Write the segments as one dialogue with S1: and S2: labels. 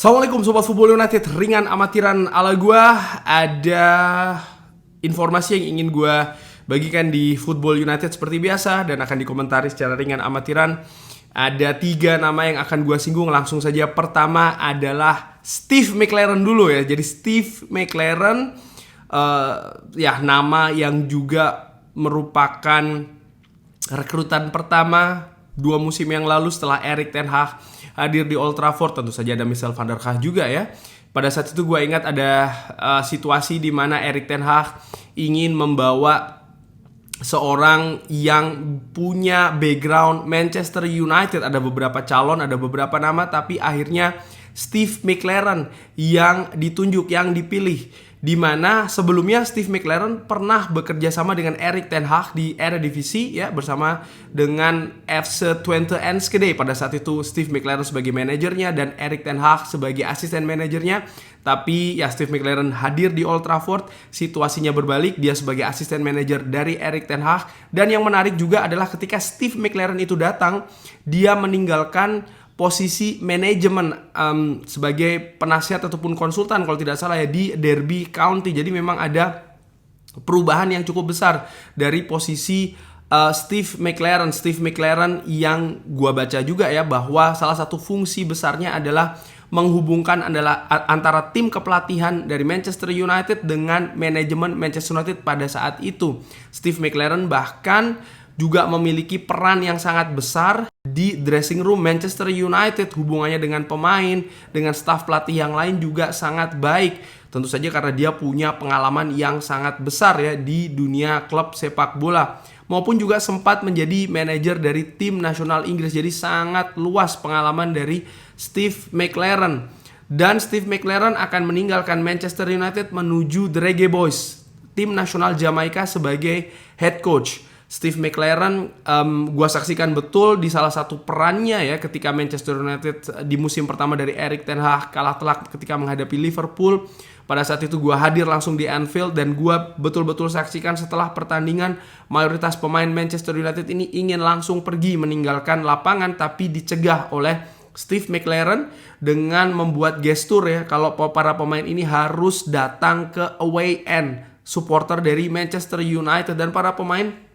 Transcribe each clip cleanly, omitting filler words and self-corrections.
S1: Assalamualaikum Sobat Football United, ringan amatiran ala gua. Ada informasi yang ingin gua bagikan di Football United seperti biasa dan akan dikomentari secara ringan amatiran. Ada 3 nama yang akan gua singgung langsung saja. Pertama adalah Steve McClaren dulu ya. Jadi Steve McClaren nama yang juga merupakan rekrutan pertama 2 musim yang lalu setelah Erik ten Hag hadir di Old Trafford. Tentu saja ada Michel van der Gaag juga ya. Pada saat itu gue ingat ada situasi di mana Erik ten Hag ingin membawa seorang yang punya background Manchester United. Ada beberapa calon, ada beberapa nama, tapi akhirnya Steve McClaren yang ditunjuk, yang dipilih. Di mana sebelumnya Steve McClaren pernah bekerja sama dengan Erik ten Hag di Eredivisie ya, bersama dengan FC Twente Enschede. Pada saat itu Steve McClaren sebagai manajernya dan Erik ten Hag sebagai asisten manajernya. Tapi ya Steve McClaren hadir di Old Trafford, situasinya berbalik, dia sebagai asisten manajer dari Erik ten Hag. Dan yang menarik juga adalah ketika Steve McClaren itu datang, dia meninggalkan posisi manajemen sebagai penasihat ataupun konsultan kalau tidak salah ya di Derby County. Jadi memang ada perubahan yang cukup besar dari posisi Steve McClaren yang gua baca juga ya, bahwa salah satu fungsi besarnya adalah menghubungkan antara tim kepelatihan dari Manchester United dengan manajemen Manchester United pada saat itu. Steve McClaren bahkan juga memiliki peran yang sangat besar di dressing room Manchester United. Hubungannya dengan pemain, dengan staf pelatih yang lain juga sangat baik. Tentu saja karena dia punya pengalaman yang sangat besar ya di dunia klub sepak bola. Maupun juga sempat menjadi manajer dari tim nasional Inggris. Jadi sangat luas pengalaman dari Steve McClaren. Dan Steve McClaren akan meninggalkan Manchester United menuju The Reggae Boys, tim nasional Jamaika, sebagai head coach. Steve McClaren gua saksikan betul di salah satu perannya ya ketika Manchester United di musim pertama dari Erik ten Hag kalah telak ketika menghadapi Liverpool. Pada saat itu gua hadir langsung di Anfield dan gua betul-betul saksikan setelah pertandingan mayoritas pemain Manchester United ini ingin langsung pergi meninggalkan lapangan, tapi dicegah oleh Steve McClaren dengan membuat gestur ya kalau para pemain ini harus datang ke away end, supporter dari Manchester United, dan para pemain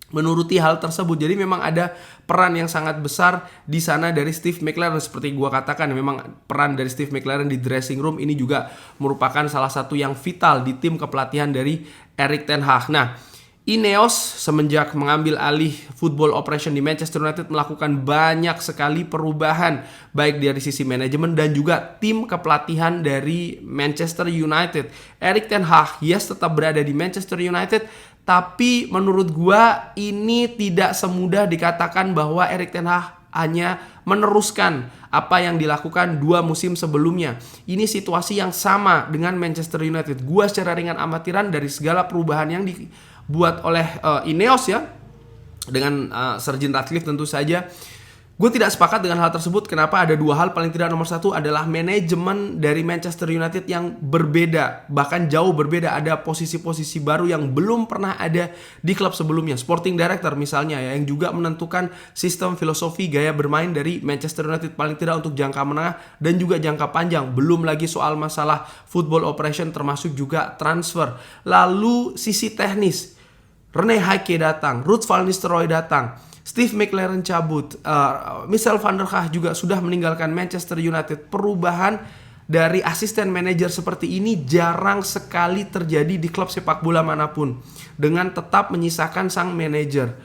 S1: menuruti hal tersebut. Jadi memang ada peran yang sangat besar di sana dari Steve McClaren. Seperti gua katakan, memang peran dari Steve McClaren di dressing room ini juga merupakan salah satu yang vital di tim kepelatihan dari Erik ten Hag. Nah, Ineos semenjak mengambil alih football operation di Manchester United melakukan banyak sekali perubahan, baik dari sisi manajemen dan juga tim kepelatihan dari Manchester United. Erik ten Hag tetap berada di Manchester United, tapi menurut gua ini tidak semudah dikatakan bahwa Erik ten Hag hanya meneruskan apa yang dilakukan 2 musim sebelumnya. Ini situasi yang sama dengan Manchester United. Gua secara ringan amatiran dari segala perubahan yang dibuat oleh Ineos ya, dengan Sir Jim Ratcliffe tentu saja, gue tidak sepakat dengan hal tersebut. Kenapa? Ada 2 hal. Paling tidak nomor 1 adalah manajemen dari Manchester United yang berbeda, bahkan jauh berbeda. Ada posisi-posisi baru yang belum pernah ada di klub sebelumnya. Sporting Director misalnya ya, yang juga menentukan sistem, filosofi, gaya bermain dari Manchester United, paling tidak untuk jangka menengah dan juga jangka panjang. Belum lagi soal masalah football operation, termasuk juga transfer. Lalu sisi teknis, Rene Haike datang, Ruud van Nistelrooy datang, Steve McClaren cabut, Michel van der Gaag juga sudah meninggalkan Manchester United. Perubahan dari asisten manajer seperti ini jarang sekali terjadi di klub sepak bola manapun, dengan tetap menyisakan sang manajer.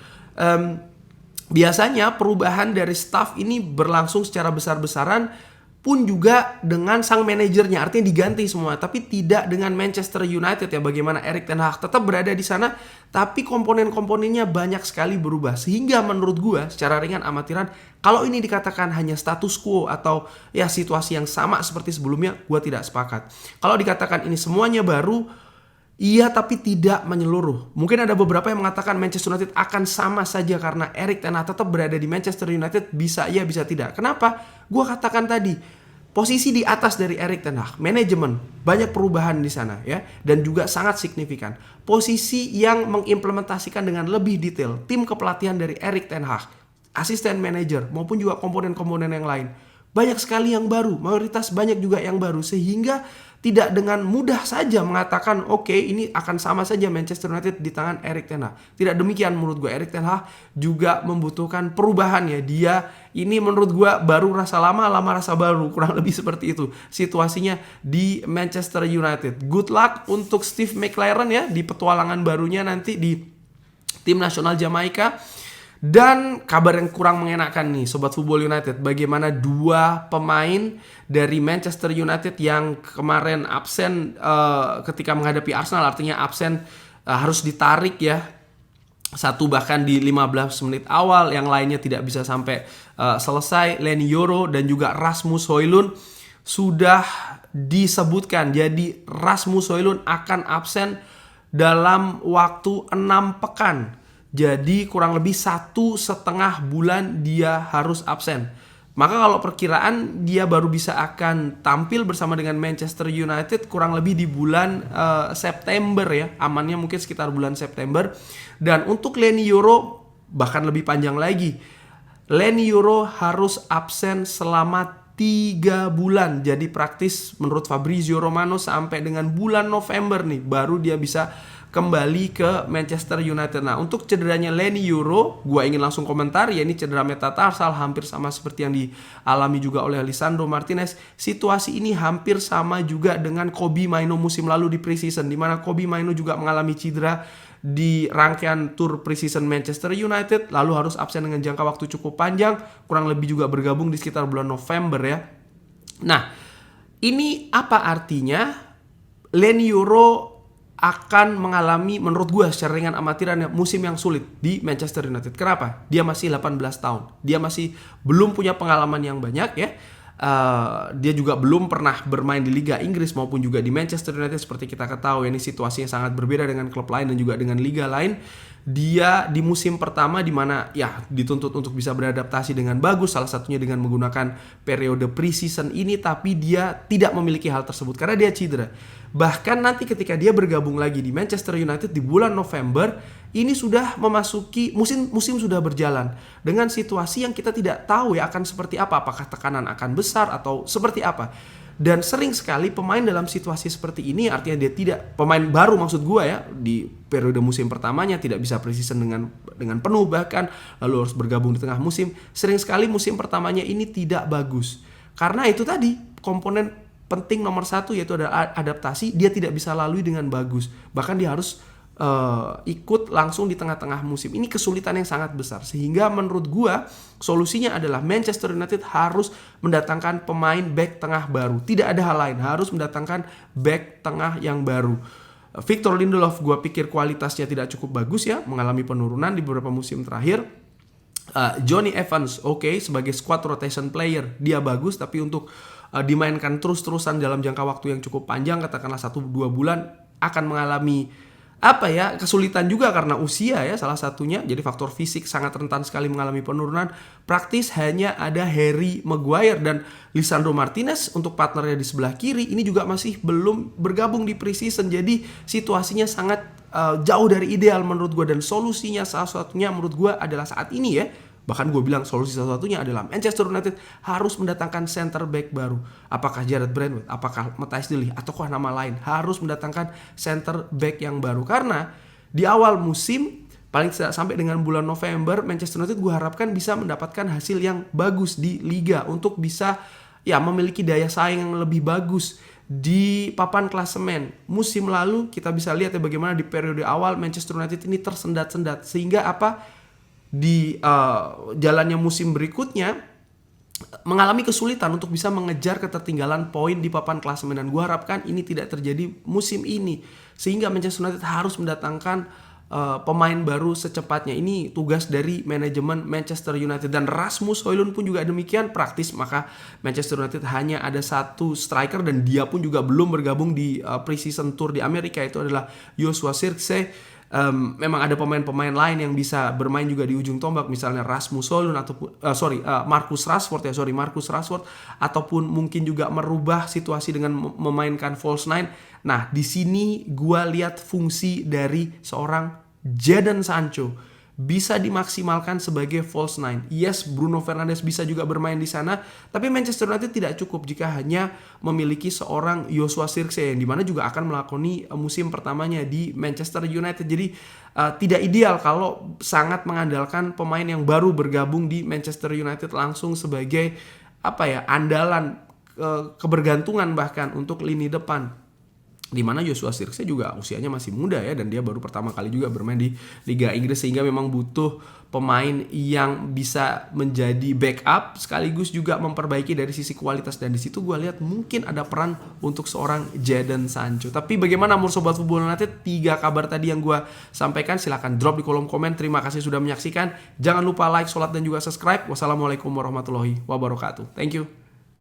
S1: Biasanya perubahan dari staff ini berlangsung secara besar-besaran, pun juga dengan sang manajernya, artinya diganti semua, tapi tidak dengan Manchester United ya. Bagaimana Erik ten Hag tetap berada di sana, tapi komponen-komponennya banyak sekali berubah. Sehingga menurut gua secara ringan amatiran, kalau ini dikatakan hanya status quo atau ya situasi yang sama seperti sebelumnya, gua tidak sepakat. Kalau dikatakan ini semuanya baru, iya, tapi tidak menyeluruh. Mungkin ada beberapa yang mengatakan Manchester United akan sama saja karena Erik ten Hag tetap berada di Manchester United. Bisa iya, bisa tidak. Kenapa? Gua katakan tadi, posisi di atas dari Erik ten Hag, manajemen, banyak perubahan di sana ya, dan juga sangat signifikan. Posisi yang mengimplementasikan dengan lebih detail tim kepelatihan dari Erik ten Hag, asisten manajer maupun juga komponen-komponen yang lain. banyak sekali yang baru, mayoritas banyak juga yang baru, sehingga tidak dengan mudah saja mengatakan oke, ini akan sama saja Manchester United di tangan Erik ten Hag. Tidak demikian menurut gue. Erik ten Hag juga membutuhkan perubahan ya. Dia ini menurut gue baru rasa lama, lama rasa baru, kurang lebih seperti itu situasinya di Manchester United. Good luck untuk Steve McLaren ya di petualangan barunya nanti di tim nasional Jamaika. Dan kabar yang kurang mengenakan nih Sobat Football United, bagaimana dua pemain dari Manchester United yang kemarin absen ketika menghadapi Arsenal, artinya absen harus ditarik ya. Satu bahkan di 15 menit awal, yang lainnya tidak bisa sampai selesai. Leny Yoro dan juga Rasmus Højlund sudah disebutkan. Jadi Rasmus Højlund akan absen dalam waktu 6 pekan. Jadi kurang lebih 1,5 bulan dia harus absen. Maka kalau perkiraan dia baru bisa akan tampil bersama dengan Manchester United kurang lebih di bulan September ya. Amannya mungkin sekitar bulan September. Dan untuk Leny Yoro bahkan lebih panjang lagi. Leny Yoro harus absen selama 3 bulan. Jadi praktis menurut Fabrizio Romano sampai dengan bulan November nih baru dia bisa kembali ke Manchester United. Nah, untuk cederanya Leny Yoro, gue ingin langsung komentar ya, ini cedera metatarsal hampir sama seperti yang dialami juga oleh Lisandro Martinez. Situasi ini hampir sama juga dengan Kobbie Mainoo musim lalu di preseason, di mana Kobbie Mainoo juga mengalami cedera di rangkaian tur preseason Manchester United, lalu harus absen dengan jangka waktu cukup panjang, kurang lebih juga bergabung di sekitar bulan November ya. Nah, ini apa artinya? Leny Yoro akan mengalami menurut gue secara ringan amatiran musim yang sulit di Manchester United. Kenapa? Dia masih 18 tahun. Dia masih belum punya pengalaman yang banyak ya. Dia juga belum pernah bermain di Liga Inggris maupun juga di Manchester United. Seperti kita ketahui ini situasinya sangat berbeda dengan klub lain dan juga dengan liga lain. Dia di musim pertama di mana ya dituntut untuk bisa beradaptasi dengan bagus, salah satunya dengan menggunakan periode preseason ini, tapi dia tidak memiliki hal tersebut karena dia cedera. Bahkan nanti ketika dia bergabung lagi di Manchester United di bulan November, ini sudah memasuki musim sudah berjalan dengan situasi yang kita tidak tahu ya akan seperti apa, apakah tekanan akan besar atau seperti apa. Dan sering sekali pemain dalam situasi seperti ini, artinya dia tidak, pemain baru maksud gue ya, di periode musim pertamanya tidak bisa preseason dengan penuh, bahkan lalu harus bergabung di tengah musim. Sering sekali musim pertamanya ini tidak bagus karena itu tadi komponen penting nomor 1 yaitu ada adaptasi, dia tidak bisa lalui dengan bagus, bahkan dia harus ikut langsung di tengah-tengah musim. Ini kesulitan yang sangat besar, sehingga menurut gua solusinya adalah Manchester United harus mendatangkan pemain back tengah baru. Tidak ada hal lain, harus mendatangkan back tengah yang baru. Victor Lindelof gua pikir kualitasnya tidak cukup bagus ya, mengalami penurunan di beberapa musim terakhir. Johnny Evans sebagai squad rotation player dia bagus, tapi untuk dimainkan terus-terusan dalam jangka waktu yang cukup panjang, katakanlah 1-2 bulan, akan mengalami kesulitan juga karena usia ya salah satunya. Jadi faktor fisik sangat rentan sekali mengalami penurunan. Praktis hanya ada Harry Maguire dan Lisandro Martinez untuk partnernya di sebelah kiri ini juga masih belum bergabung di preseason. Jadi situasinya sangat jauh dari ideal menurut gue, dan solusinya salah satunya menurut gue adalah saat ini ya. Bahkan gue bilang solusi salah satunya adalah Manchester United harus mendatangkan center back baru. Apakah Jared Brentwood, apakah Matthijs de Ligt, ataukah nama lain. Harus mendatangkan center back yang baru. Karena di awal musim, paling tidak sampai dengan bulan November, Manchester United gue harapkan bisa mendapatkan hasil yang bagus di Liga. Untuk bisa memiliki daya saing yang lebih bagus di papan klasemen. Musim lalu kita bisa lihat ya bagaimana di periode awal Manchester United ini tersendat-sendat. Sehingga di jalannya musim berikutnya mengalami kesulitan untuk bisa mengejar ketertinggalan poin di papan klasemen, dan gue harapkan ini tidak terjadi musim ini, sehingga Manchester United harus mendatangkan pemain baru secepatnya. Ini tugas dari manajemen Manchester United, dan Rasmus Højlund pun juga demikian praktis. Maka Manchester United hanya ada 1 striker dan dia pun juga belum bergabung di preseason tour di Amerika, itu adalah Joshua Zirkzee. Memang ada pemain-pemain lain yang bisa bermain juga di ujung tombak, misalnya Rasmus Højlund ataupun Marcus Rashford ataupun mungkin juga merubah situasi dengan memainkan false nine. Nah, di sini gua lihat fungsi dari seorang Jadon Sancho. bisa dimaksimalkan sebagai false nine. Yes, Bruno Fernandes bisa juga bermain di sana, tapi Manchester United tidak cukup jika hanya memiliki seorang Joshua Zirkzee yang dimana juga akan melakoni musim pertamanya di Manchester United. Jadi tidak ideal kalau sangat mengandalkan pemain yang baru bergabung di Manchester United langsung sebagai andalan, kebergantungan bahkan untuk lini depan. Dimana Joshua Zirkzee juga usianya masih muda ya, dan dia baru pertama kali juga bermain di Liga Inggris, sehingga memang butuh pemain yang bisa menjadi backup sekaligus juga memperbaiki dari sisi kualitas, dan di situ gue lihat mungkin ada peran untuk seorang Jadon Sancho. Tapi bagaimana menurut Sobat Football United? 3 kabar tadi yang gue sampaikan silahkan drop di kolom komen. Terima kasih sudah menyaksikan. Jangan lupa like, sholat, dan juga subscribe. Wassalamualaikum warahmatullahi wabarakatuh. Thank you.